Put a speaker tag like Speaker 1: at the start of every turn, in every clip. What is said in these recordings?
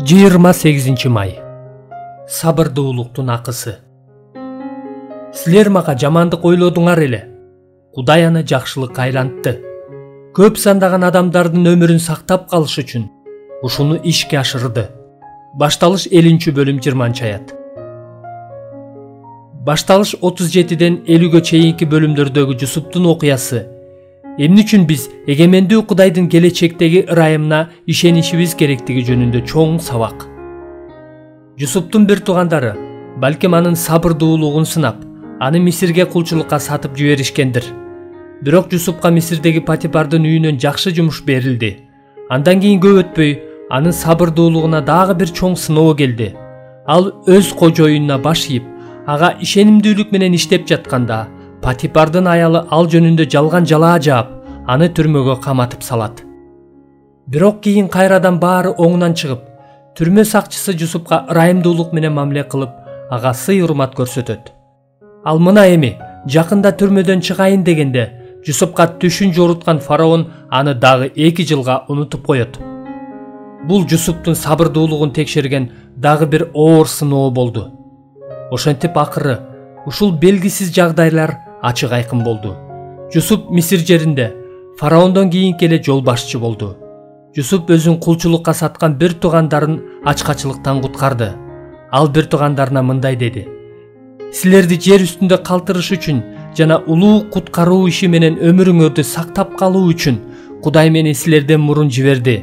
Speaker 1: 28 may. Сабырдуулуктун акысы. Силер мага жамандык ойлодуңар эле. Кудай аны жакшылыкка айлантты. Көп сандаган адамдардын өмүрүн сактап калыш үчүн ушуну ишке ашырды. Башталыш 50-бөлүм 20-аят. Башталыш 37ден 50-гө чейинки бөлүмдөрдөгү Жусуптун окуясы эмне үчүн биз эгемендүү Кудайдын келечектеги ырайымына ишенишибиз керектиги жөнүндө чоң сабак. Жусуптун бир туугандары балким анын сабырдуулугун сынап, аны Мисирге кулчулукка сатып жиберишкендир. Бирок Жусупка Мисирдеги Патипардын үйүнөн жакшы жумуш берилди. Андан кийин көп өтпөй, анын сабырдуулугуна дагы бир чоң сыноо келди. Ал өз кожоюнуна баш ийип, ага ишенимдүүлүк менен иштеп жатканда, Патипардын аялы ал жөнүндө жалган жалаа жаап, аны түрмөгө каматып салат. Бирок кийин кайрадан баары оңунан чыгып, түрмө сакчысы Жусупка ырайымдуулук менен мамиле кылып, ага сый урмат көрсөтөт. Ал мына эми жакында түрмөдөн чыгайын дегенде, Жусупка түшүн жоруткан фараон аны дагы 2 жылга унутуп коет. Бул Жусуптун сабырдуулугун текшерген дагы бир оор сыноо болду. Ошентип акыры ушул белгисиз жагдайлар ачык айкын болду. Жусуп Мисир жеринде фараондон кийинки эле жол башчы болду. Жусуп өзүн кулчулукка саткан бир туугандарын ачкачылыктан куткарды. Ал бир туугандарына мындай деди: "Силерди жер үстүндө калтырыш үчүн жана улуу куткаруу иши менен өмүрүңөрдү сактап калуу үчүн Кудай мени силерден мурун жиберди.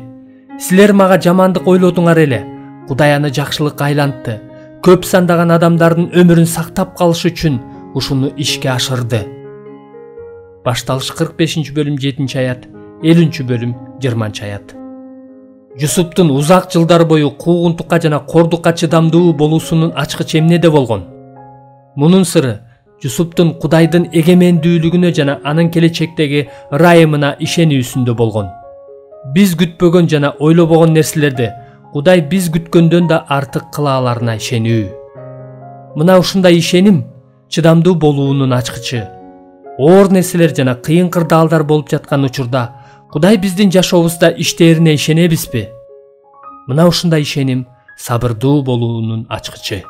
Speaker 1: Силер мага жамандык ойлодуңар эле. Кудай аны жакшылыкка айлантты. Көп сандаган адамдардын өмүрүн сактап калыш үчүн ушуну ишке ашырды." Башталыш 45-бөлүм 7-аят, 50-бөлүм 20-аят. Жусуптун узак жылдар бою куугунтукка жана кордукка чыдамдуу болуусунун ачкычы эмнеде болгон? Мунун сыры Жусуптун Кудайдын эгемендүүлүгүнө жана анын келечектеги ырайымына ишенүүсүндө болгон. Биз күтпөгөн жана ойлобогон нерселерди Кудай биз күткөндөн да артык кыла аларына ишенүү. Мына ушундай ишеним чыдамдуу болуунун ачкычы. Оор нерселер жана кыйын кырдаалдар болуп жаткан учурда Кудай биздин жашообузда иштээрине ишенебизби? Мына ушундай ишеним сабырдуу болуунун ачкычы.